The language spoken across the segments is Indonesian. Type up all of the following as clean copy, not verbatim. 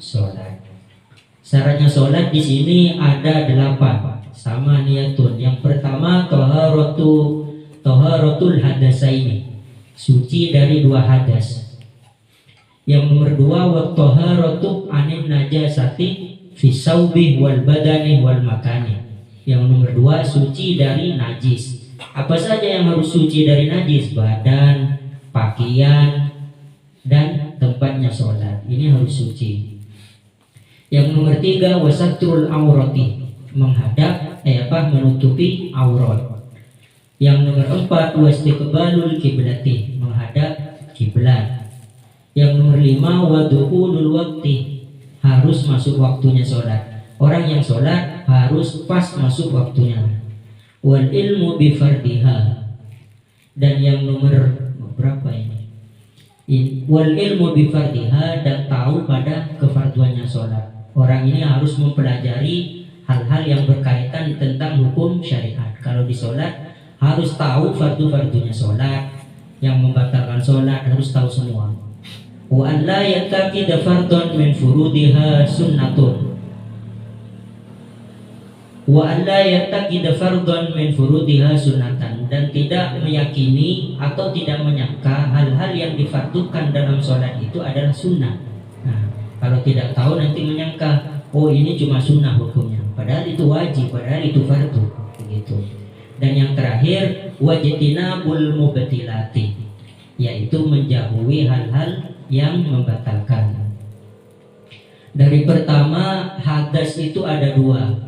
sholat. Syaratnya sholat di sini ada 8 sama niyatun. Yang pertama toharatul hadasaini, suci dari 2 hadas. Yang nomor 2 wa toharatu anin najasati fi saubi wal badani wal makani. Yang nomor 2 suci dari najis. Apa saja yang harus suci dari najis? Badan, pakaian, dan tempatnya sholat. Ini harus suci. Yang nomor 3 wasatrul aurati, menghadap menutupi aurat. Yang nomor 4 wastiqbalul kiblati, menghadap kiblat. Yang nomor 5 wadukhulul waqti, harus masuk waktunya sholat. Orang yang sholat harus pas masuk waktunya. Wal ilmu bifardiha, dan yang nomor berapa ini? Wal ilmu bifardiha, dan tahu pada kefarduannya sholat. Orang ini harus mempelajari hal-hal yang berkaitan tentang hukum syariat. Kalau di sholat harus tahu fardu-fardunya sholat, yang membatalkan sholat harus tahu semua. Wa an la yattaqida fardun min furudiha sunnatun. Wa an la yattaqida fardun min furudiha sunnatan, dan tidak meyakini atau tidak menyangka hal-hal yang difardukan dalam sholat itu adalah sunnah. Nah, kalau tidak tahu nanti menyangka, oh ini cuma sunnah hukumnya, padahal itu wajib, padahal itu fardu, begitu. Dan yang terakhir wajtinabul mubtilati, yaitu menjauhi hal-hal yang membatalkan. Dari pertama, hadas itu ada 2.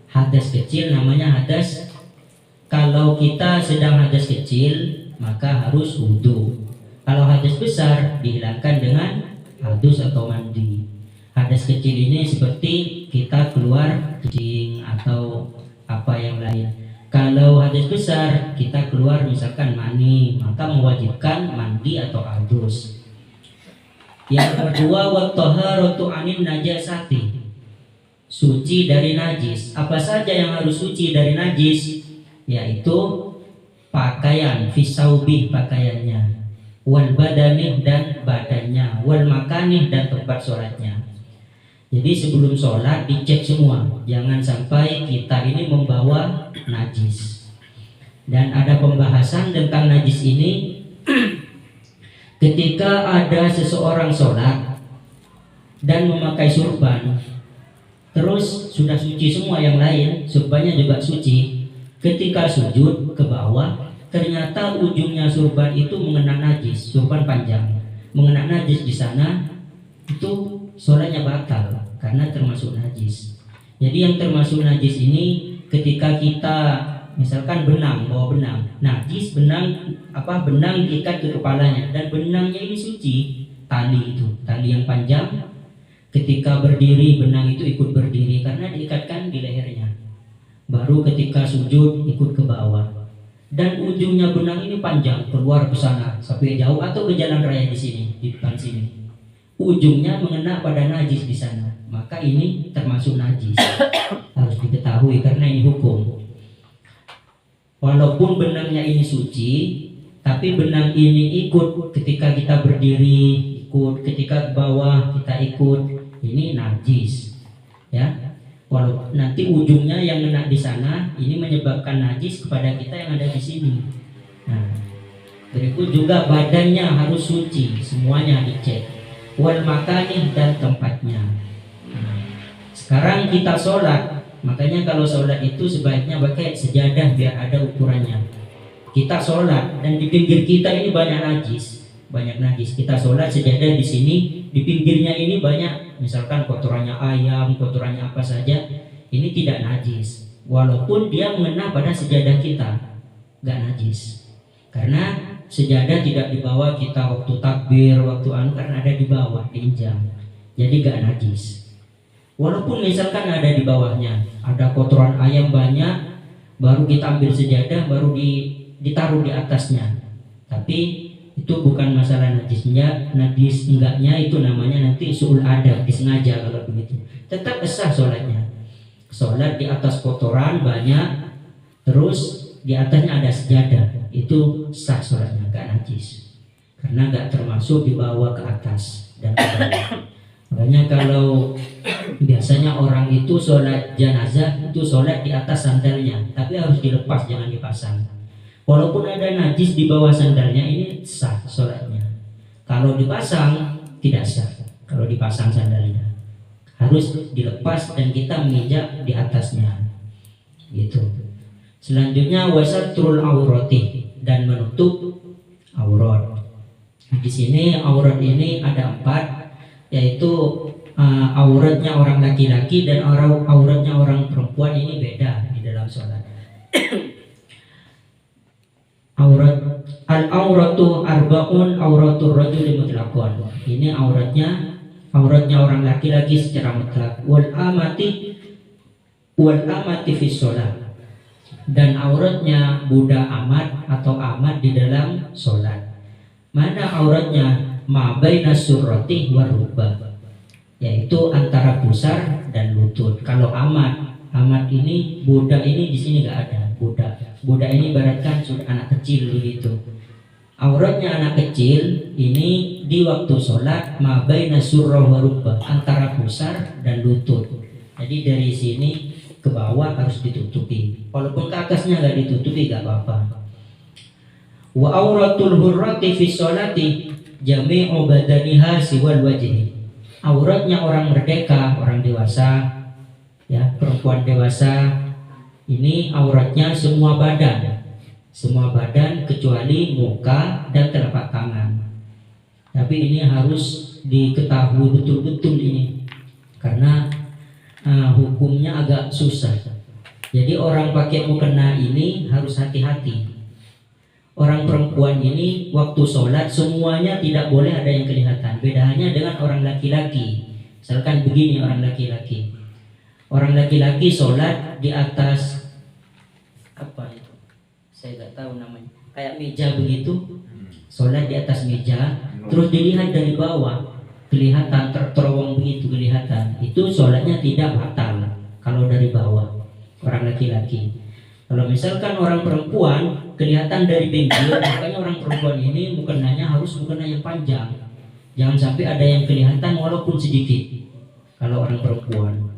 Hadas kecil namanya hadas. Kalau kita sedang hadas kecil maka harus wudu. Kalau hadas besar dihilangkan dengan hadus atau mandi. Hadas kecil ini seperti kita keluar kencing atau apa yang lain. Kalau hadas besar kita keluar misalkan mani, maka mewajibkan mandi atau hadus. Yang kedua wa taharatu anin najasati, suci dari najis. Apa saja yang harus suci dari najis? Yaitu pakaian, fisaubi, pakaiannya, wal badanih, dan badannya, wal makanih, dan tempat sholatnya. Jadi sebelum sholat dicek semua, jangan sampai kita ini membawa najis. Dan ada pembahasan tentang najis ini. Ketika ada seseorang sholat dan memakai surban, terus sudah suci semua yang lain, surbannya juga suci. Ketika sujud ke bawah, ternyata ujungnya surban itu mengena najis, surban panjang mengena najis di sana, itu sholatnya batal karena termasuk najis. Jadi yang termasuk najis ini ketika kita misalkan bawa benang, najis benang diikat ke kepalanya, dan benangnya ini suci, tali yang panjang. Ketika berdiri benang itu ikut berdiri karena diikatkan di lehernya. Baru ketika sujud ikut ke bawah. Dan ujungnya benang ini panjang keluar ke sana sampai jauh atau ke jalan raya di sini, di depan sini. Ujungnya mengena pada najis di sana. Maka ini termasuk najis. Harus diketahui karena ini hukum. Walaupun benangnya ini suci, tapi benang ini ikut ketika kita berdiri, ikut ketika ke bawah kita ikut, ini najis, ya. Walau nanti ujungnya yang kena di sana, ini menyebabkan najis kepada kita yang ada di sini. Nah, berikut juga badannya harus suci, semuanya dicek. Wal makanih, dan tempatnya. Nah, sekarang kita sholat. Makanya kalau sholat itu sebaiknya pakai sejadah biar ada ukurannya. Kita sholat dan di pinggir kita ini banyak najis. Kita sholat sejadah di sini, di pinggirnya ini banyak, misalkan kotorannya ayam, kotorannya apa saja, ini tidak najis. Walaupun dia mengena pada sejadah kita, gak najis. Karena sejadah tidak dibawa kita waktu takbir, waktu karena ada di bawah, diinjak. Jadi gak najis. Walaupun misalkan ada di bawahnya, ada kotoran ayam banyak, baru kita ambil sejadah, baru ditaruh di atasnya. Tapi itu bukan masalah najisnya, najis enggaknya itu namanya nanti su'ul adab, disengaja kalau begitu. Tetap sah sholatnya. Sholat di atas kotoran banyak, terus di atasnya ada sejadah, itu sah sholatnya, gak najis. Karena gak termasuk dibawa ke atas dan ke bawah. Makanya kalau biasanya orang itu sholat jenazah itu sholat di atas sandalnya, tapi harus dilepas, jangan dipasang. Walaupun ada najis di bawah sandalnya, ini sah sholatnya. Kalau dipasang tidak sah. Kalau dipasang sandalnya harus dilepas dan kita menginjak di atasnya, gitu. Selanjutnya wasatrul aurati, dan menutup aurat. Di sini aurat ini ada 4, yaitu auratnya orang laki-laki dan auratnya orang perempuan ini beda di dalam sholat. Al-auratu arba'un auratur rajuli mutlaqan. Ini auratnya orang laki-laki secara mutlak. Wal amati fi sholat, dan auratnya budak amat atau amat di dalam sholat. Mana auratnya? Ma baina surrati wa rukbah, yaitu antara pusar dan lutut. Kalau amat ini budak ini di sini nggak ada. Budak ini ibaratkan sudah anak kecil begitu. Auratnya anak kecil ini di waktu sholat ma baina surrah wa rukbah, antara pusar dan lutut. Jadi dari sini ke bawah harus ditutupi. Walaupun ke atasnya nggak ditutupi nggak apa-apa. Wa auratul hurrati fi sholati jami'u badaniha siwal wajhi. Auratnya orang merdeka, orang dewasa, ya, perempuan dewasa, ini auratnya semua badan kecuali muka dan telapak tangan. Tapi ini harus diketahui betul-betul ini, karena hukumnya agak susah. Jadi orang pakai mukena ini harus hati-hati. Orang perempuan ini waktu sholat semuanya tidak boleh ada yang kelihatan. Bedanya dengan orang laki-laki. Misalkan begini orang laki-laki. Orang laki-laki sholat di atas apa itu? Saya nggak tahu namanya. Kayak meja begitu. Sholat di atas meja. Terus dilihat dari bawah, kelihatan terowong begitu kelihatan. Itu sholatnya tidak batal kalau dari bawah orang laki-laki. Kalau misalkan orang perempuan kelihatan dari pinggir, makanya orang perempuan ini mukenanya harus mukena yang panjang. Jangan sampai ada yang kelihatan walaupun sedikit. Kalau orang perempuan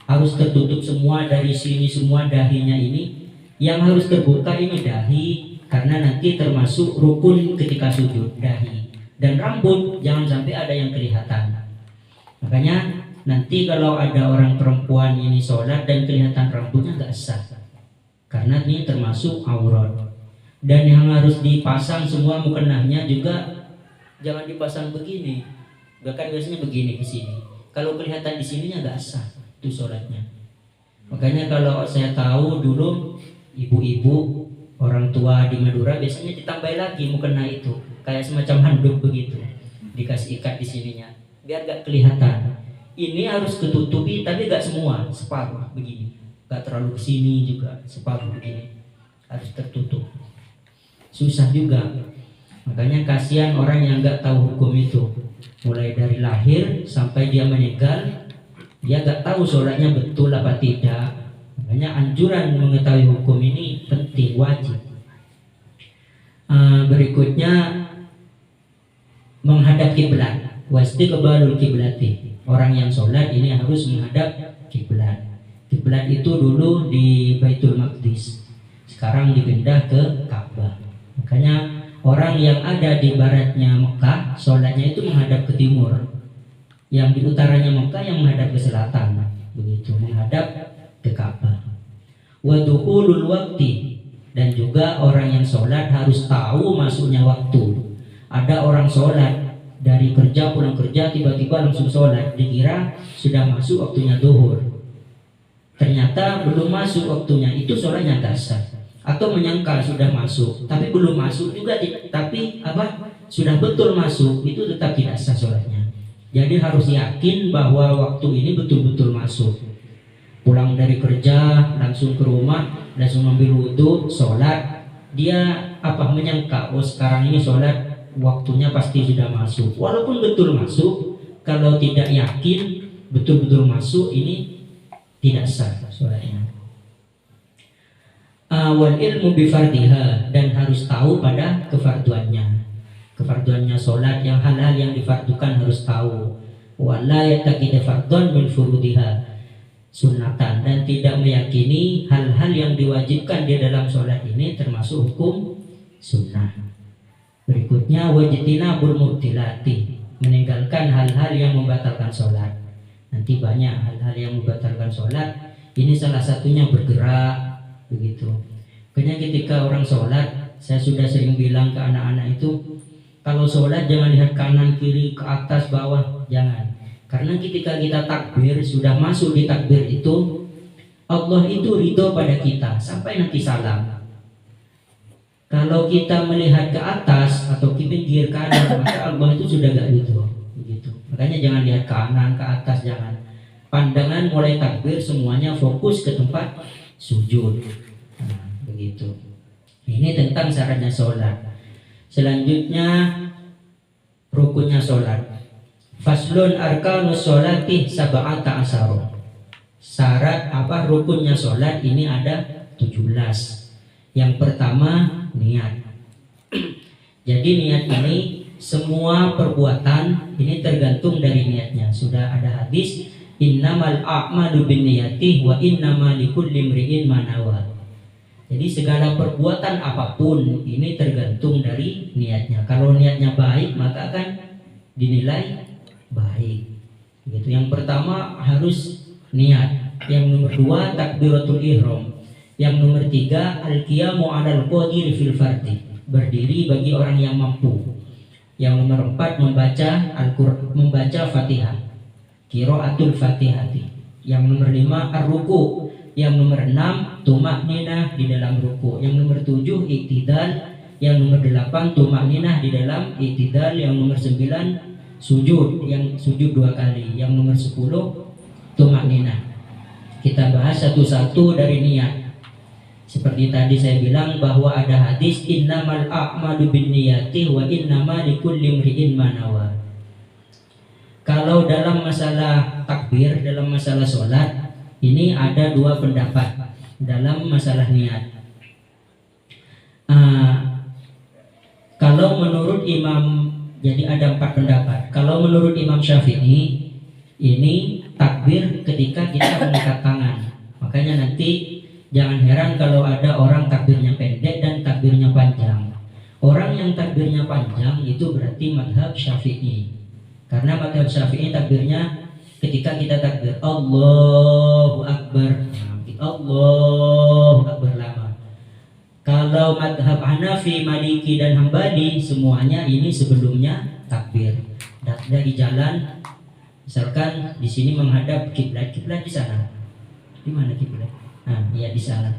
harus tertutup semua dari sini, semua dahinya ini. Yang harus terbuka ini dahi, karena nanti termasuk rukun ketika sujud, dahi. Dan rambut jangan sampai ada yang kelihatan. Makanya nanti kalau ada orang perempuan ini sholat dan kelihatan rambutnya nggak sah, karena ini termasuk aurat. Dan yang harus dipasang semua mukenahnya juga jangan dipasang begini. Bahkan biasanya begini ke sini. Kalau kelihatan di sininya nggak sah itu sholatnya. Makanya kalau saya tahu dulu ibu-ibu orang tua di Madura biasanya ditambah lagi mukena itu, kayak semacam handuk begitu, dikasih ikat di sininya biar nggak kelihatan. Ini harus ketutupi tapi nggak semua, separuh begini. Gak terlalu kesini juga, separuh begini harus tertutup. Susah juga. Makanya kasihan orang yang gak tahu hukum itu. Mulai dari lahir sampai dia meninggal, dia gak tahu sholatnya betul apa tidak. Makanya anjuran mengetahui hukum ini penting, wajib. Berikutnya menghadap kiblat. Wastiqbalul kiblati. Orang yang sholat ini harus menghadap kiblat. Kiblat itu dulu di Baitul Maqdis, sekarang dipindah ke Ka'bah. Makanya orang yang ada di baratnya Mekah, sholatnya itu menghadap ke timur. Yang di utaranya Mekah yang menghadap ke selatan, begitu, menghadap ke Ka'bah. Wa dukhulul waqti, dan juga orang yang sholat harus tahu masuknya waktu. Ada orang sholat dari kerja, pulang kerja, tiba-tiba langsung sholat, dikira sudah masuk waktunya zuhur. Ternyata belum masuk waktunya, itu sholatnya nggak sah. Atau menyangka sudah masuk, tapi belum masuk juga, tapi sudah betul masuk, itu tetap tidak sah sholatnya. Jadi harus yakin bahwa waktu ini betul-betul masuk. Pulang dari kerja, langsung ke rumah, langsung ambil wudhu, sholat. Dia menyangka, oh sekarang ini sholat waktunya pasti sudah masuk. Walaupun betul masuk, kalau tidak yakin betul-betul masuk, ini tidak sah sholatnya. Wal ilmu bifardiha, dan harus tahu pada kefarduannya. Kefarduannya sholat, yang hal-hal yang difardukan harus tahu. wala yataqid fardhon min furudiha sunnatan, dan tidak meyakini hal-hal yang diwajibkan di dalam sholat ini termasuk hukum sunnah. Berikutnya wajtinabul mubtilati, meninggalkan hal-hal yang membatalkan sholat. Nanti banyak hal-hal yang membatalkan sholat. Ini salah satunya bergerak, begitu. Karena ketika orang sholat, saya sudah sering bilang ke anak-anak itu, kalau sholat jangan lihat kanan kiri ke atas bawah, jangan. Karena ketika kita takbir, sudah masuk di takbir itu, Allah itu ridho pada kita sampai nanti salam. Kalau kita melihat ke atas atau ke pinggir kanan, maka Allah itu sudah gak ridho, begitu. Makanya jangan lihat ke kanan, ke atas, jangan. Pandangan mulai takbir semuanya fokus ke tempat sujud. Nah, begitu. Ini tentang syaratnya sholat. Selanjutnya rukunnya sholat. Faslun arkanus sholati sab'ata asyara. Syarat apa rukunnya sholat ini ada 17. Yang pertama niat. Jadi niat ini semua perbuatan ini tergantung dari niatnya. Sudah ada hadis innamal a'malu binniyati wa innamal likulli imri'in ma nawa. Jadi segala perbuatan apapun ini tergantung dari niatnya. Kalau niatnya baik maka akan dinilai baik. Gitu. Yang pertama harus niat. Yang nomor 2 takbiratul ihram. Yang nomor 3 al-qiyamu 'alal qadir fil fardhi, berdiri bagi orang yang mampu. Yang nomor 4 membaca Fatihah, qiraatul Fatihati. Yang nomor 5 ar-ruku. Yang nomor 6 tumakninah di dalam ruku. Yang nomor 7 iktidal. Yang nomor 8 tumakninah di dalam iktidal. Yang nomor 9 sujud, yang sujud 2 kali. Yang nomor 10 tumakninah. Kita bahas satu-satu dari niat. Seperti tadi saya bilang bahwa ada hadis innamal a'malu binniyati wa innama likulli imri'in ma nawa. Kalau dalam masalah takbir, dalam masalah sholat, ini ada 2 pendapat dalam masalah niat. Kalau menurut Imam, jadi ada 4 pendapat. Kalau menurut Imam Syafi'i, ini takbir ketika kita mengangkat tangan. Makanya nanti jangan heran kalau ada orang takbirnya pendek dan takbirnya panjang. Orang yang takbirnya panjang itu berarti madhab Syafi'i. Karena madhab Syafi'i takbirnya ketika kita takbir Allahu Akbar, Allahu Akbar lama. Kalau madhab Hanafi, Maliki dan Hambali semuanya ini sebelumnya takbir. Dari jalan, misalkan di sini menghadap kiblat, kiblat di sana. Di mana kiblat? Nah, ya di sana.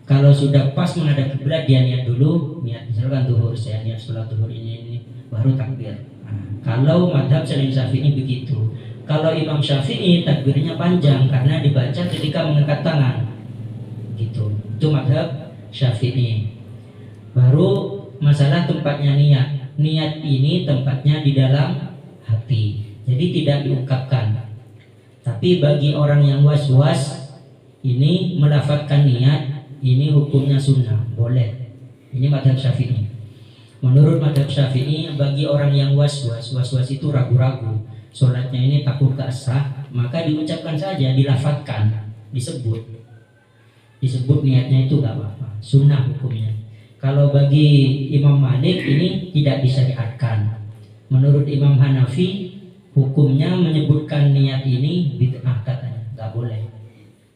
Kalau sudah pas menghadap kiblat, dia niat dulu, niat misalkan zuhur, saya niat sholat zuhur ini baru takbir. Nah, kalau madhab Salim Syafi'i begitu. Kalau Imam Syafi'i takbirnya panjang karena dibaca ketika mengangkat tangan. Gitu. Itu madhab Syafi'i. Baru masalah tempatnya niat. Niat ini tempatnya di dalam hati. Jadi tidak diungkapkan. Tapi bagi orang yang was-was, ini melafazkan niat, ini hukumnya sunnah, boleh. Ini madhab Syafi'i. Menurut madhab Syafi'i, bagi orang yang was-was itu ragu-ragu, sholatnya ini takut gak sah, maka diucapkan saja, dilafazkan, disebut niatnya itu gak apa-apa, sunnah hukumnya. Kalau bagi Imam Malik ini tidak disyariatkan. Menurut Imam Hanafi, hukumnya menyebutkan niat ini bid'ah katanya, gak boleh.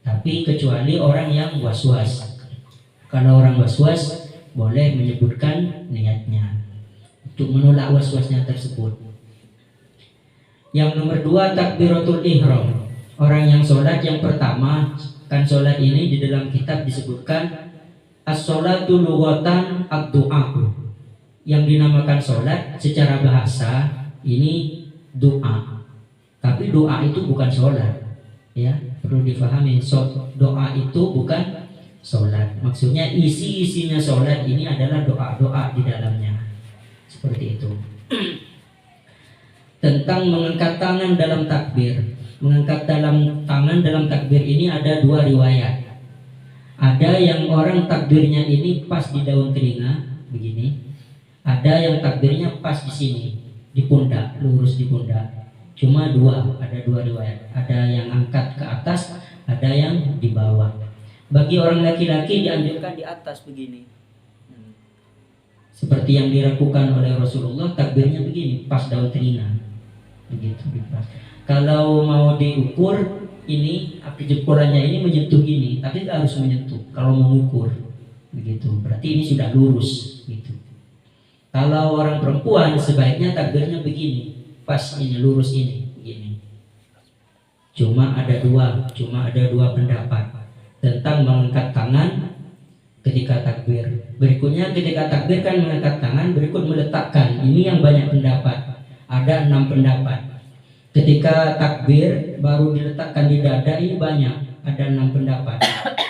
Tapi kecuali orang yang was-was. Kalau orang was-was boleh menyebutkan niatnya untuk menolak was-wasnya tersebut. Yang nomor 2 takbiratul ihram. Orang yang sholat yang pertama, kan sholat ini di dalam kitab disebutkan as-sholatu lughatan ad-du'a. Yang dinamakan sholat secara bahasa ini doa. Tapi doa itu bukan sholat. Ya, perlu difahami, doa itu bukan sholat. Maksudnya isi-isinya sholat ini adalah doa-doa di dalamnya. Seperti itu. Tentang mengangkat tangan dalam takbir. Mengangkat tangan dalam takbir ini ada 2 riwayat. Ada yang orang takbirnya ini pas di daun telinga, begini. Ada yang takbirnya pas di sini, di pundak, lurus di pundak. Cuma ada dua riwayat. Ada yang angkat ke atas, ada yang di bawah. Bagi orang laki-laki dianjurkan di atas begini. Seperti yang dilakukan oleh Rasulullah, takbirnya begini, pas daun telinga. Begitu. Kalau mau diukur, ini api jempolnya ini menyentuh ini, tapi nggak harus menyentuh. Kalau mengukur, begitu. Berarti ini sudah lurus, gitu. Kalau orang perempuan sebaiknya takbirnya begini, pas ini lurus ini, begini. Cuma ada dua pendapat tentang mengangkat tangan ketika takbir. Berikutnya ketika takbir kan mengangkat tangan, berikut meletakkan. Ini yang banyak pendapat. Ada 6 pendapat. Ketika takbir baru diletakkan di dada, ini banyak. Ada 6 pendapat.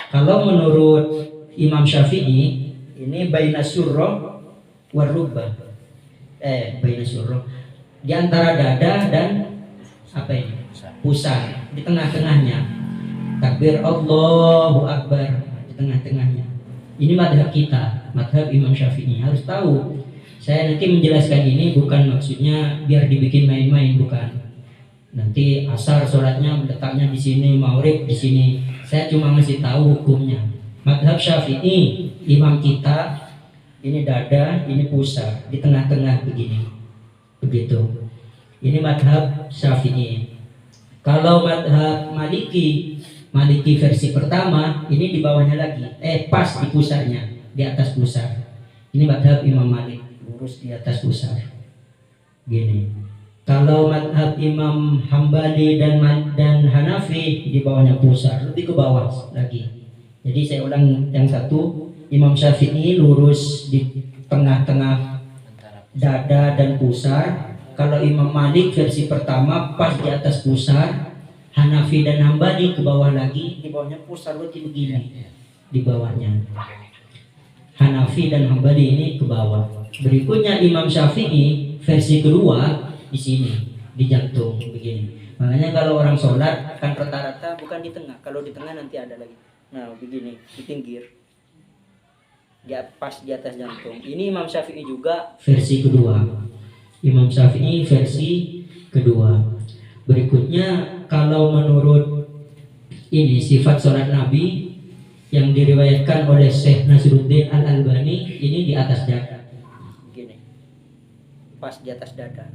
Kalau menurut Imam Syafi'i, ini baina surrah warubah. Baina surrah. Di antara dada dan apa ini? Pusar. Di tengah-tengahnya. Takbir Allahu Akbar di tengah-tengahnya. Ini madhab kita, madhab Imam Syafi'i. Harus tahu. Saya nanti menjelaskan ini bukan maksudnya biar dibikin main-main, bukan. Nanti asar sholatnya letaknya di sini, maghrib di sini. Saya cuma ngasih tahu hukumnya. Madhab Syafi'i, imam kita, ini dada, ini pusar, di tengah-tengah begini. Begitu. Ini madhab Syafi'i. Kalau madhab Maliki versi pertama, ini di bawahnya lagi, pas di pusarnya, di atas pusar. Ini madhab Imam Malik, lurus di atas pusar. Gini. Kalau madhab Imam Hambali dan Hanafi, di bawahnya pusar, lebih ke bawah lagi. Jadi saya ulang yang satu, Imam Syafi'i lurus di tengah-tengah dada dan pusar. Kalau Imam Malik versi pertama pas di atas pusar. Hanafi dan Hambali ke bawah lagi, di bawahnya pusar berarti begini. Di bawahnya. Hanafi dan Hambali ini ke bawah. Berikutnya Imam Syafi'i versi kedua di sini, di jantung begini. Makanya kalau orang sholat kan rata-rata bukan di tengah. Kalau di tengah nanti ada lagi. Nah, begini, di pinggir. Pas di atas jantung. Ini Imam Syafi'i juga versi kedua. Imam Syafi'i versi kedua. Berikutnya kalau menurut ini sifat sholat Nabi yang diriwayatkan oleh Syekh Nasruddin Al-Albani, ini di atas dada. Gini. Pas di atas dada.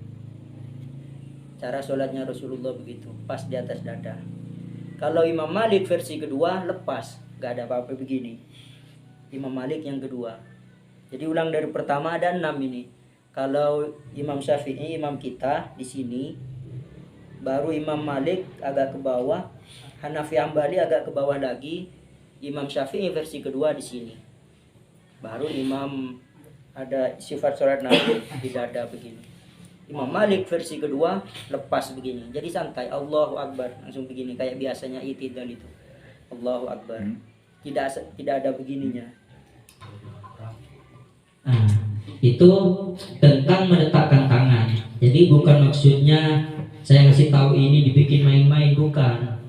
Cara sholatnya Rasulullah begitu, pas di atas dada. Kalau Imam Malik versi kedua lepas, gak ada apa-apa begini. Imam Malik yang kedua. Jadi ulang dari pertama ada 6 ini. Kalau Imam Syafi'i, imam kita di sini, baru Imam Malik agak ke bawah, Hanafi Hambali agak ke bawah lagi, Imam Syafi'i versi kedua di sini. Baru Imam ada sifat sholat Nabi di dada begini. Imam Malik versi kedua lepas begini. Jadi santai, Allahu Akbar, langsung begini kayak biasanya itidal itu. Allahu Akbar. Tidak ada begininya. Itu tentang meletakkan tangan. Jadi bukan maksudnya saya ngasih tahu ini dibikin main-main, bukan.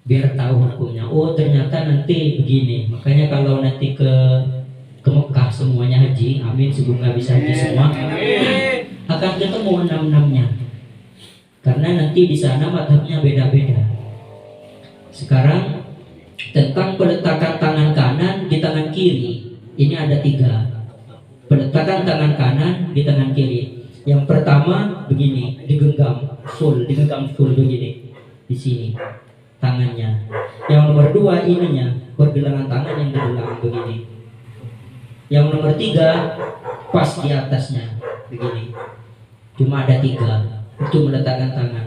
Biar tahu hukumnya. Oh ternyata nanti begini. Makanya kalau nanti ke Mekah semuanya haji, amin, semoga bisa haji semua, akan ketemu 6-6-nya. Karena nanti di sana madhabnya beda-beda. Sekarang tentang peletakan tangan kanan di tangan kiri, ini ada 3. Peletakan tangan kanan di tangan kiri. Yang pertama begini, digenggam full begini di sini tangannya. Yang nomor 2 ininya, pergelangan tangan yang digelang begini. Yang nomor 3 pas di atasnya begini. Cuma ada 3 untuk meletakkan tangan.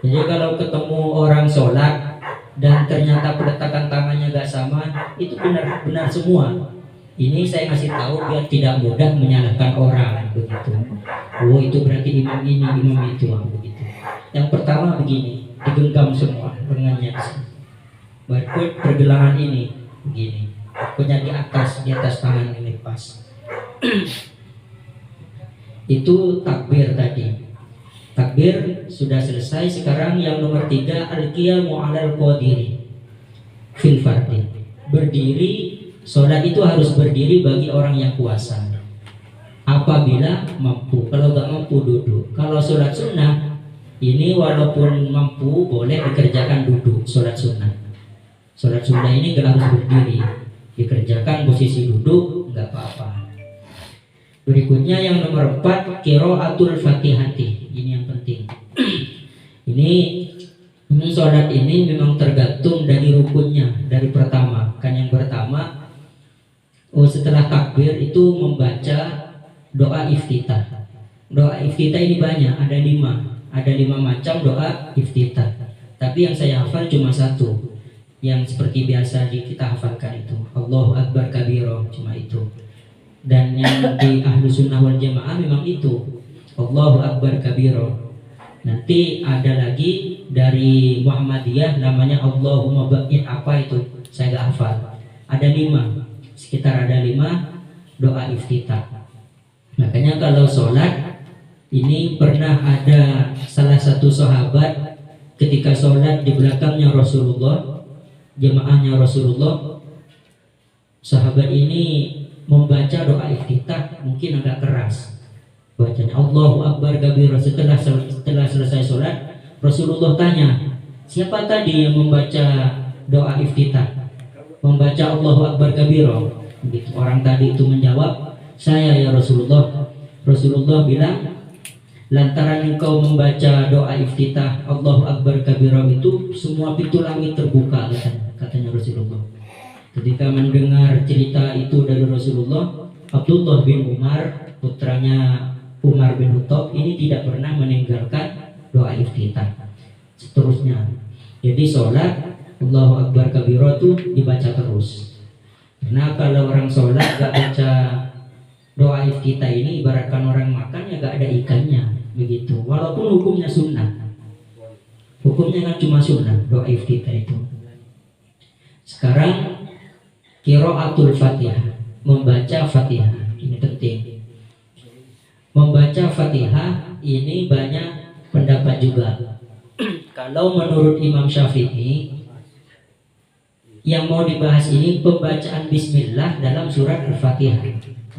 Jadi kalau ketemu orang sholat dan ternyata peletakan tangannya gak sama, itu benar semua. Ini saya kasih tahu biar tidak mudah menyalahkan orang begitu. Oh itu berarti imam ini, imam itu, begitu. Yang pertama begini, digenggam semua lengannya. Berikut pergelangan ini begini. Punya di atas tangan ini pas. Itu takbir tadi. Takbir sudah selesai. Sekarang yang nomor 3, al-qiyamu 'alal qadiri fil fardhi. Berdiri. Sholat itu harus berdiri bagi orang yang puasa. Apabila mampu, kalau gak mampu duduk. Kalau sholat sunnah Ini walaupun mampu boleh dikerjakan duduk sholat sunnah. Sholat sunnah ini gak harus berdiri, dikerjakan posisi duduk nggak apa-apa. Berikutnya yang nomor 4, qiraatul fatihati. Ini yang penting. ini sholat ini memang tergantung dari rukunnya, dari pertama. Kan yang pertama, setelah takbir itu membaca doa iftitah. Doa iftitah ini banyak, ada 5 macam doa iftitah. Tapi yang saya hafal cuma 1, yang seperti biasa kita hafalkan itu, Allahu Akbar kabiro, cuma itu. Dan yang di ahlu sunnah wal jamaah memang itu, Allahu Akbar kabiro. Nanti ada lagi dari Muhammadiyah namanya Allahumma ba'id, apa itu saya gak hafal. Ada 5, sekitar ada 5 doa iftitah. Makanya kalau sholat ini pernah ada salah satu sahabat ketika sholat di belakangnya Rasulullah, jemaahnya Rasulullah, sahabat ini membaca doa iftitah mungkin agak keras bacanya, Allahu Akbar kabira. Setelah selesai sholat, Rasulullah tanya, siapa tadi yang membaca doa iftitah, membaca Allahu Akbar kabira? Begitu. Orang tadi itu menjawab, saya ya Rasulullah. Rasulullah bilang, lantaran engkau membaca doa iftitah Allahu Akbar kabira itu, semua pintu langit terbuka, katanya Rasulullah. Ketika mendengar cerita itu dari Rasulullah, Abdullah bin Umar, putranya Umar bin Khattab, ini tidak pernah meninggalkan doa iftitah. Seterusnya, jadi sholat Allahu Akbar kabira itu dibaca terus. Karena kalau orang sholat gak baca doa iftitah ini, ibaratkan orang makan ya gak ada ikannya, begitu. Walaupun hukumnya sunnah, hukumnya kan cuma sunnah doa iftitah itu. Sekarang qiraatul fatihah, membaca fatihah, ini penting. Membaca fatihah ini banyak pendapat juga. Kalau menurut Imam Syafi'i, yang mau dibahas ini pembacaan bismillah dalam surat Al-Fatihah,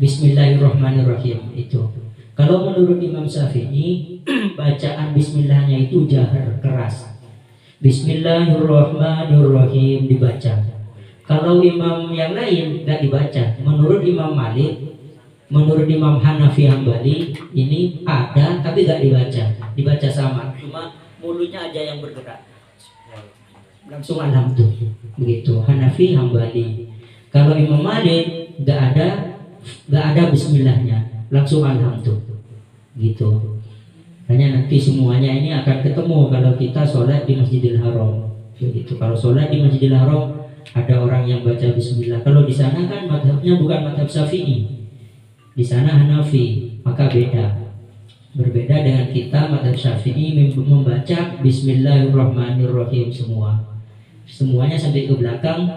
Bismillahirrahmanirrahim itu. Kalau menurut Imam Syafi'i, bacaan bismillahnya itu jahar, keras. Bismillahirrahmanirrahim dibaca. Kalau imam yang lain nggak dibaca. Menurut Imam Malik, menurut Imam Hanafi Hambali, ini ada tapi nggak dibaca. Dibaca sama, cuma mulutnya aja yang bergerak. Langsung alhamdulillah. Begitu. Hanafi Hambali. Kalau Imam Malik nggak ada bismillahnya, langsung alhamdulillah. Gitu. Hanya nanti semuanya ini akan ketemu kalau kita sholat di Masjidil Haram. Begitu. Kalau sholat di Masjidil Haram, ada orang yang baca bismillah. Kalau di sana kan madhabnya bukan madhab Syafi'i, di sana Hanafi, maka beda. Berbeda dengan kita, madhab Syafi'i membaca Bismillahirrahmanirrahim semua. Semuanya sampai ke belakang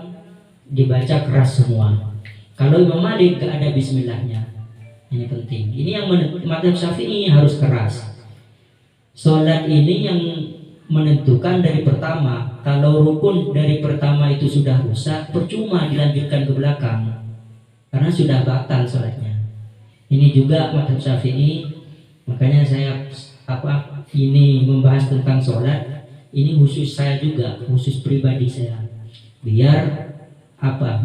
dibaca keras semua. Kalau Imam Malik gak ada bismillahnya. Ini penting. Ini yang madhab Syafi'i harus keras. Sholat ini yang menentukan dari pertama. Kalau rukun dari pertama itu sudah rusak, percuma dilanjutkan ke belakang, karena sudah batal sholatnya. Ini juga madhab Syafi'i. Makanya saya ini membahas tentang sholat ini khusus saya juga, khusus pribadi saya, biar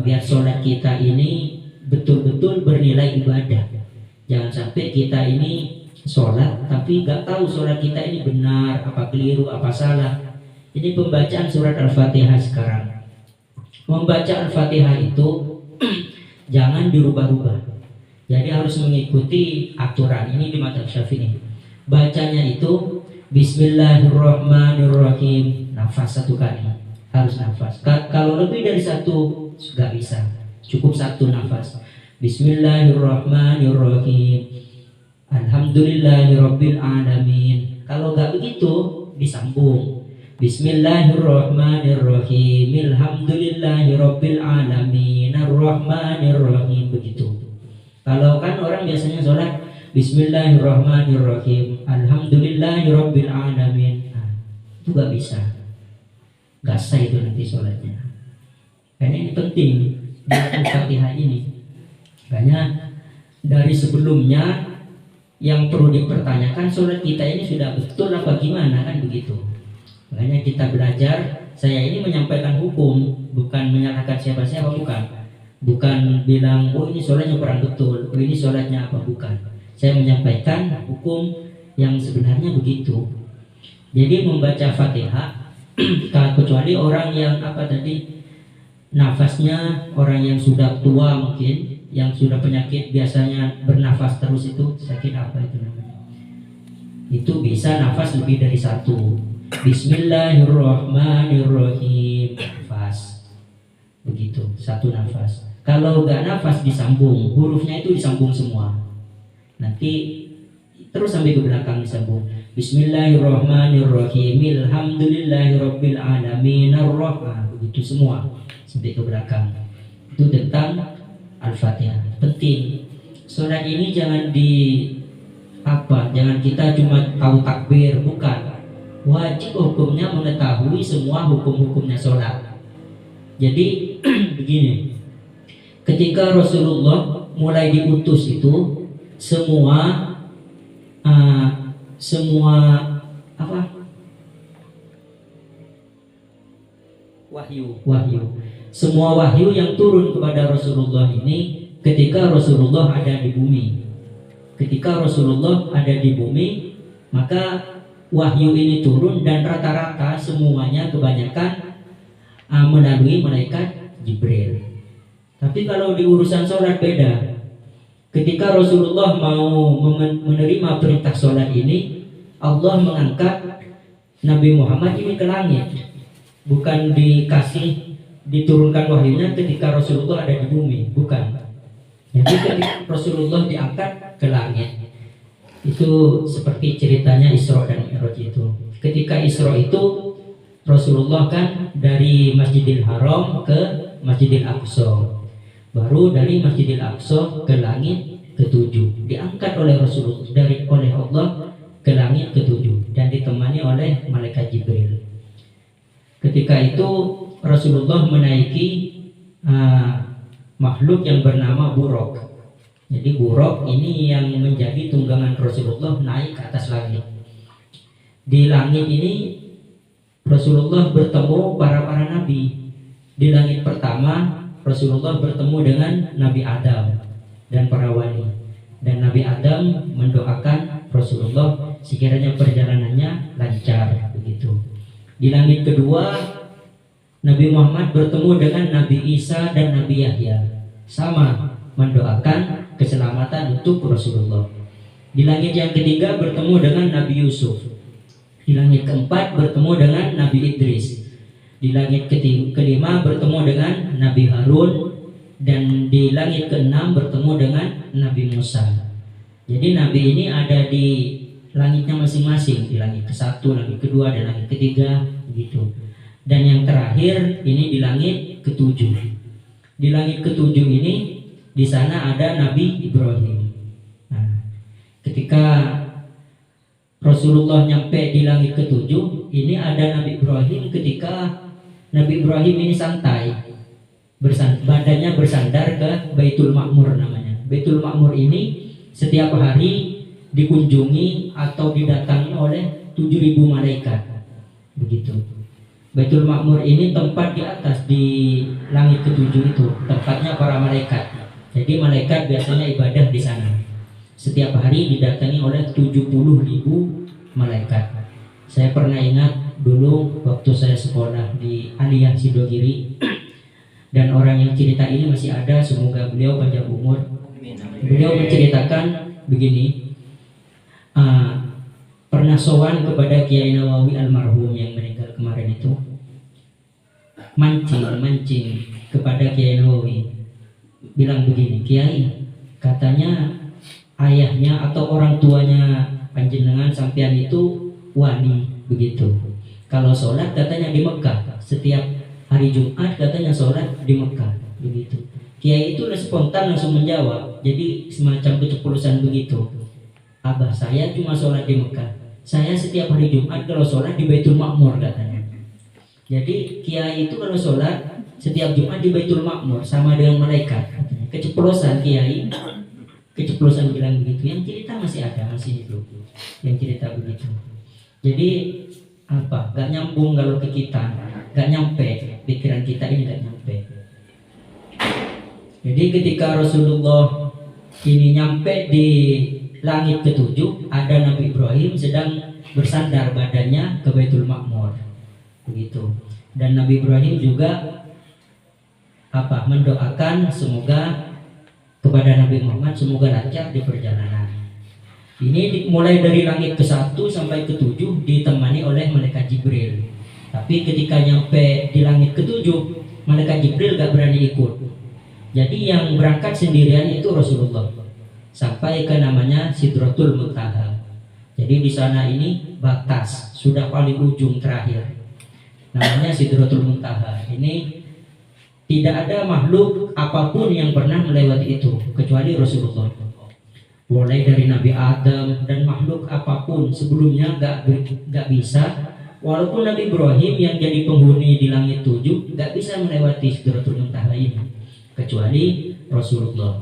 biar sholat kita ini betul-betul bernilai ibadah. Jangan sampai kita ini sholat tapi gak tahu sholat kita ini benar apa keliru apa salah. Ini pembacaan surat Al-Fatihah sekarang, membaca Al-Fatihah itu jangan dirubah-rubah. Jadi harus mengikuti aturan ini di mazhab Syafi'i. Bacanya itu Bismillahirrahmanirrahim, nafas 1 kali, harus nafas. Kalau lebih dari 1 nggak bisa, cukup 1 nafas. Bismillahirrahmanirrahim, Alhamdulillahirabbil alamin. Kalau nggak begitu disambung. Bismillahirrahmanirrahim, Alhamdulillahirabbil alamin, Arrahmanirrahim, begitu. Kalau kan orang biasanya sholat Bismillahirrahmanirrahim, Alhamdulillahirabbil alamin. Itu gak bisa, gak sah itu nanti sholatnya. Karena ini penting di Al-Fatihah ini. Makanya dari sebelumnya yang perlu dipertanyakan, sholat kita ini sudah betul apa gimana, kan begitu. Makanya kita belajar. Saya ini menyampaikan hukum, bukan menyalahkan siapa-siapa, bukan bilang oh ini sholatnya kurang betul, oh ini sholatnya apa, bukan. Saya menyampaikan hukum yang sebenarnya begitu. Jadi membaca Fatihah kecuali orang yang nafasnya, orang yang sudah tua mungkin, yang sudah penyakit biasanya bernafas terus, itu sakit apa itu namanya, itu bisa nafas lebih dari satu. Bismillahirrahmanirrahim, nafas begitu, satu nafas. Kalau nggak nafas disambung, hurufnya itu disambung semua, nanti terus sampai ke belakang disambung. Bismillahirrahmanirrahim, alhamdulillahirabbil alamin, arrahman, begitu semua sampai ke belakang. Itu tentang Al-Fatihah. Penting. Sholat ini jangan jangan kita cuma tahu takbir, bukan. Wajib hukumnya mengetahui semua hukum-hukumnya sholat. Jadi begini, ketika Rasulullah mulai diutus itu semua wahyu. Semua wahyu yang turun kepada Rasulullah ini ketika Rasulullah ada di bumi. Ketika Rasulullah ada di bumi, maka wahyu ini turun dan rata-rata semuanya kebanyakan melalui malaikat Jibril. Tapi kalau di urusan sholat beda. Ketika Rasulullah mau menerima perintah sholat ini, Allah mengangkat Nabi Muhammad ini ke langit. Bukan diturunkan wahyunya ketika Rasulullah ada di bumi, bukan. Jadi ketika Rasulullah diangkat ke langit, itu seperti ceritanya Isra dan Mi'raj itu. Ketika Isra itu Rasulullah kan dari Masjidil Haram ke Masjidil Aqsa, baru dari Masjidil Aqsa ke langit ketujuh, diangkat oleh Rasulullah oleh Allah ke langit ketujuh dan ditemani oleh malaikat Jibril. Ketika itu Rasulullah menaiki makhluk yang bernama Buraq. Jadi Buraq ini yang menjadi tunggangan Rasulullah naik ke atas langit. Di langit ini Rasulullah bertemu para nabi. Di langit pertama Rasulullah bertemu dengan Nabi Adam dan para wali. Dan Nabi Adam mendoakan Rasulullah sekiranya perjalanannya lancar, begitu. Di langit kedua Nabi Muhammad bertemu dengan Nabi Isa dan Nabi Yahya, sama mendoakan keselamatan untuk Rasulullah. Di langit yang ketiga bertemu dengan Nabi Yusuf. Di langit keempat bertemu dengan Nabi Idris. Di langit kelima bertemu dengan Nabi Harun. Dan di langit keenam bertemu dengan Nabi Musa. Jadi Nabi ini ada di langitnya masing-masing, di langit ke-1, langit kedua, dan langit ketiga, begitu. Dan yang terakhir ini di langit ke-7. Di langit ke-7 ini di sana ada Nabi Ibrahim. Nah, ketika Rasulullah nyampe di langit ke-7, ini ada Nabi Ibrahim. Ketika Nabi Ibrahim ini santai, badannya bersandar ke Baitul Ma'mur namanya. Baitul Ma'mur ini setiap hari dikunjungi atau didatangi oleh 7.000 malaikat, begitu. Baitul Ma'mur ini tempat di atas di langit ke-7 itu, tempatnya para malaikat. Jadi malaikat biasanya ibadah di sana. Setiap hari didatangi oleh 70.000 malaikat. Saya pernah ingat dulu waktu saya sekolah di Aliyah Sidogiri, dan orang yang cerita ini masih ada, semoga beliau panjang umur. Beliau menceritakan begini, pernah sowan kepada Kiai Nawawi almarhum yang meninggal kemarin itu, mancing kepada Kiai Nawawi, bilang begini, Kiai, katanya ayahnya atau orang tuanya panjenengan sampean itu wali, begitu. Kalau sholat katanya di Mekah, setiap hari Jumat katanya sholat di Mekah, begitu. Kiai itu spontan langsung menjawab, jadi semacam kecepulusan begitu. Abah saya cuma sholat di Mekah, saya setiap hari Jumat kalau sholat di Baitul Ma'mur katanya. Jadi Kiai itu kalau sholat setiap Jumat di Baitul Ma'mur sama dengan malaikat, katanya. Keceplosan Kiai. keceplosan bilang begitu. Yang cerita masih ada, masih hidup. Yang cerita begitu. Jadi apa? Gak nyambung kalau ke kita, gak nyampe pikiran kita ini, gak nyampe. Jadi ketika Rasulullah ini nyampe di langit ketujuh, ada Nabi Ibrahim sedang bersandar badannya ke Baitul Ma'mur, begitu. Dan Nabi Ibrahim juga mendoakan semoga kepada Nabi Muhammad semoga lancar di perjalanan. Ini mulai dari langit ke-1 sampai ke-7 ditemani oleh malaikat Jibril. Tapi ketika nyampe di langit ke-7, malaikat Jibril gak berani ikut. Jadi yang berangkat sendirian itu Rasulullah sampai ke namanya Sidratul Muntaha. Jadi di sana ini batas, sudah paling ujung terakhir. Namanya Sidratul Muntaha. Ini tidak ada makhluk apapun yang pernah melewati itu kecuali Rasulullah. Mulai dari Nabi Adam dan makhluk apapun sebelumnya gak bisa. Walaupun Nabi Ibrahim yang jadi penghuni di langit 7 gak bisa melewati Sidratul Muntaha ini kecuali Rasulullah.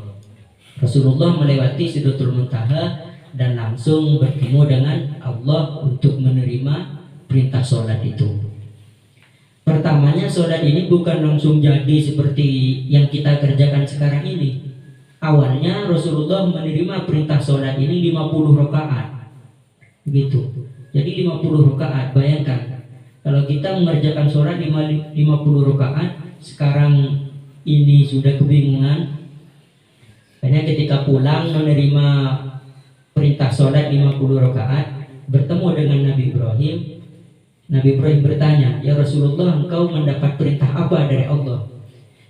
Rasulullah melewati Sidratul Muntaha dan langsung bertemu dengan Allah untuk menerima perintah sholat itu. Pertamanya sholat ini bukan langsung jadi seperti yang kita kerjakan sekarang ini. Awalnya Rasulullah menerima perintah sholat ini 50 rakaat, gitu. Jadi 50 rakaat. Bayangkan kalau kita mengerjakan sholat 50 rakaat, sekarang ini sudah kebingungan. Karena ketika pulang menerima perintah sholat 50 rakaat, bertemu dengan Nabi Ibrahim. Nabi Ibrahim bertanya, "Ya Rasulullah, engkau mendapat perintah apa dari Allah?"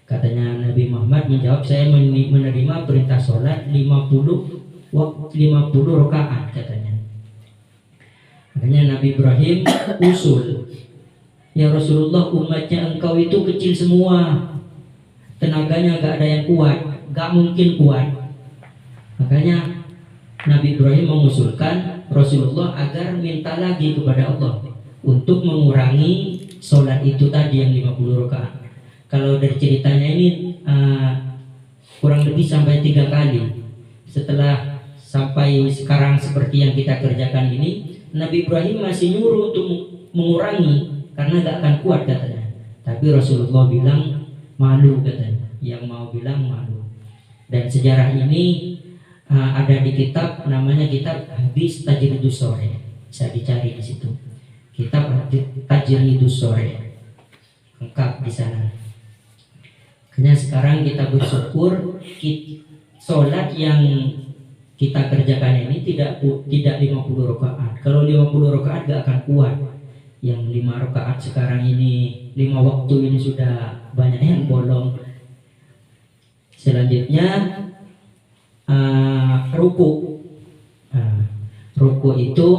Katanya Nabi Muhammad menjawab, "Saya menerima perintah sholat 50 rakaat," katanya. Makanya Nabi Ibrahim usul, "Ya Rasulullah, umatnya engkau itu kecil semua, tenaganya gak ada yang kuat, gak mungkin kuat." Makanya Nabi Ibrahim mengusulkan Rasulullah agar minta lagi kepada Allah untuk mengurangi sholat itu tadi yang 50 rakaat. Kalau dari ceritanya ini kurang lebih sampai 3 kali. Setelah sampai sekarang seperti yang kita kerjakan ini, Nabi Ibrahim masih nyuruh untuk mengurangi karena gak akan kuat katanya. Tapi Rasulullah bilang malu katanya. Yang mau bilang malu. Dan sejarah ini ada di kitab, namanya kitab Hadis Tajridus Shoreh. Bisa dicari di situ. Kitab Tajridus Shoreh, lengkap di sana. Karena sekarang kita bersyukur sholat yang kita kerjakan ini tidak 50 rakaat. Kalau 50 rakaat gak akan kuat. Yang 5 rakaat sekarang ini, 5 waktu ini sudah banyak yang bolong. Selanjutnya ruku. Ruku itu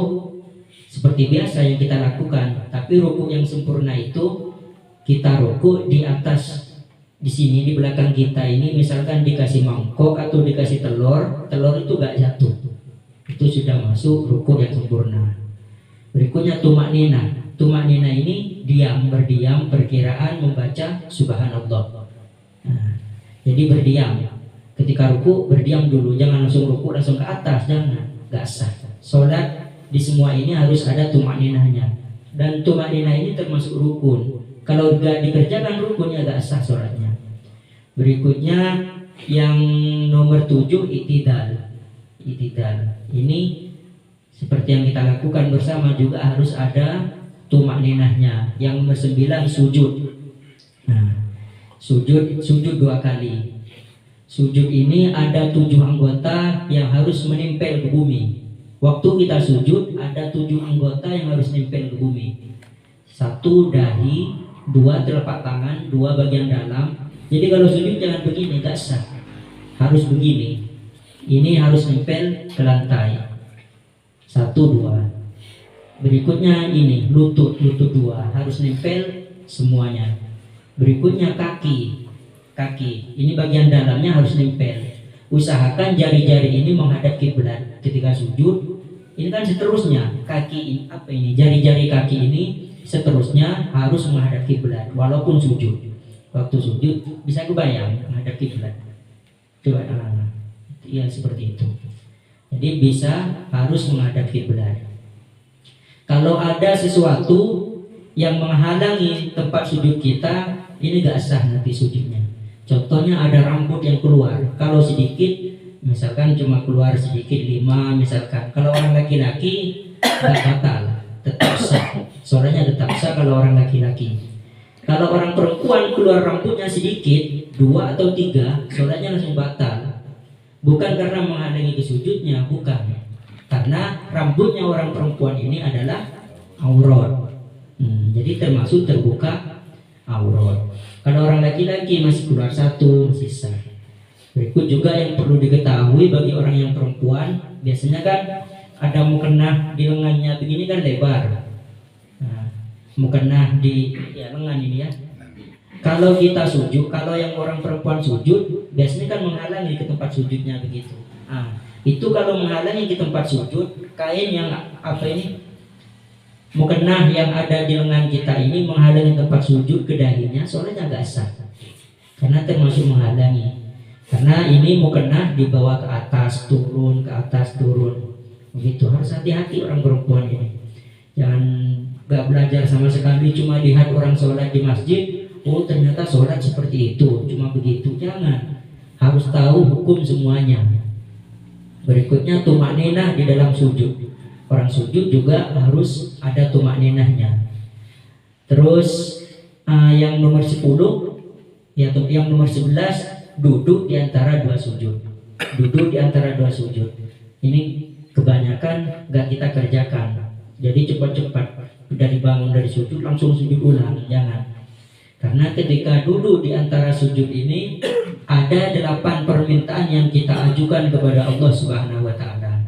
seperti biasa yang kita lakukan, tapi ruku yang sempurna itu kita ruku di atas, di sini di belakang kita ini misalkan dikasih mangkok atau dikasih telur itu gak jatuh, itu sudah masuk ruku yang sempurna. Berikutnya tumak nina ini berdiam perkiraan membaca subhanallah. Jadi berdiam, ketika ruku berdiam dulu, jangan langsung ruku langsung ke atas, jangan, gak sah. Sholat di semua ini harus ada tumak ninahnya, dan tumak ninah ini termasuk rukun. Kalau gak dikerjakan rukunnya gak sah sholatnya. Berikutnya yang nomor 7 itidal. Ini seperti yang kita lakukan bersama juga harus ada tumak ninahnya. Yang nomor 9 sujud. Sujud 2 kali. Sujud ini ada 7 anggota yang harus menempel ke bumi. Waktu kita sujud ada 7 anggota yang harus nempel ke bumi. 1 dahi, 2 telapak tangan, 2 bagian dalam. Jadi kalau sujud jangan begini, gak sah. Harus begini. Ini harus nempel ke lantai. 1, 2. Berikutnya ini lutut 2 harus nempel semuanya. Berikutnya kaki. Ini bagian dalamnya harus nempel. Usahakan jari-jari ini menghadap kiblat ketika sujud. Ini kan seterusnya kaki ini, jari-jari kaki ini seterusnya harus menghadap kiblat walaupun sujud. Waktu sujud bisa kebayang menghadap kiblat. Itu Ya seperti itu. Jadi bisa harus menghadap kiblat. Kalau ada sesuatu yang menghalangi tempat sujud kita, ini gak sah nanti sujudnya. Contohnya ada rambut yang keluar. Kalau sedikit, misalkan cuma keluar sedikit 5 misalkan. Kalau orang laki-laki gak batal, tetap sah. Suaranya tetap sah kalau orang laki-laki. Kalau orang perempuan keluar rambutnya sedikit, 2 atau 3, suaranya langsung batal. Bukan karena menghalangi kesujudnya, bukan. Karena rambutnya orang perempuan ini adalah aurat. Jadi termasuk terbuka aurat. Kalau orang laki-laki masih keluar 1, masih sah. Berikut juga yang perlu diketahui bagi orang yang perempuan, biasanya kan ada mukena di lengannya begini kan lebar. Nah, mukena di lengan ini ya. Kalau kita sujud, kalau yang orang perempuan sujud, biasanya kan menghalangi ke tempat sujudnya begitu. Nah, itu kalau menghalangi ke tempat sujud, kain yang mukena yang ada di lengan kita ini menghalangi tempat sujud ke dahinya, soalnya nggak sah. Karena termasuk menghalangi. Karena ini mukena dibawa ke atas, turun, begitu. Harus hati-hati orang perempuan ini. Jangan nggak belajar sama sekali, cuma lihat orang sholat di masjid. Oh ternyata sholat seperti itu, cuma begitu. Jangan, harus tahu hukum semuanya. Berikutnya tumakninah di dalam sujud. Orang sujud juga harus ada tumakninahnya. Terus yang nomor 10, yang nomor 11, duduk di antara 2 sujud. Duduk di antara 2 sujud. Ini kebanyakan gak kita kerjakan. Jadi cepat-cepat dari bangun dari sujud langsung sujud ulang, jangan. Karena ketika duduk di antara sujud ini ada 8 permintaan yang kita ajukan kepada Allah Subhanahu wa taala.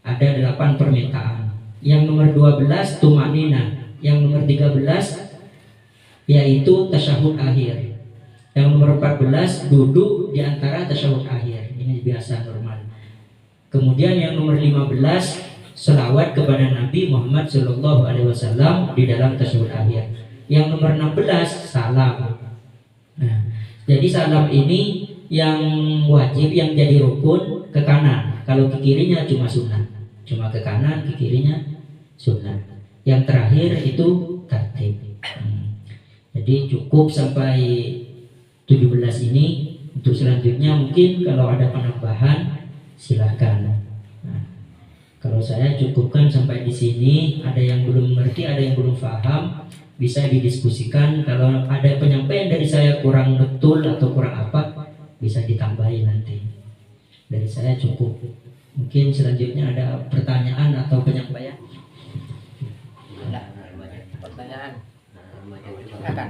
Ada 8 permintaan. Yang nomor 12 tumakninah, yang nomor 13 yaitu tasyahud akhir. Yang nomor 14 duduk di antara tasyahud akhir. Ini biasa normal. Kemudian yang nomor 15 selawat kepada Nabi Muhammad SAW di dalam tasyahud akhir. Yang nomor 16 salam. Nah, jadi salam ini yang wajib, yang jadi rukun ke kanan. Kalau ke kirinya cuma sunnah. Cuma ke kanan, ke kirinya sunnah. Yang terakhir itu tartib. Jadi cukup sampai 17 ini. Untuk selanjutnya mungkin kalau ada penambahan silahkan. Nah, kalau saya cukupkan sampai di sini. Ada yang belum mengerti, ada yang belum paham, bisa didiskusikan. Kalau ada penyampaian dari saya kurang betul atau kurang apa, bisa ditambahin nanti. Dari saya cukup. Mungkin selanjutnya ada pertanyaan atau penyampaian. Ada pertanyaan. Silakan.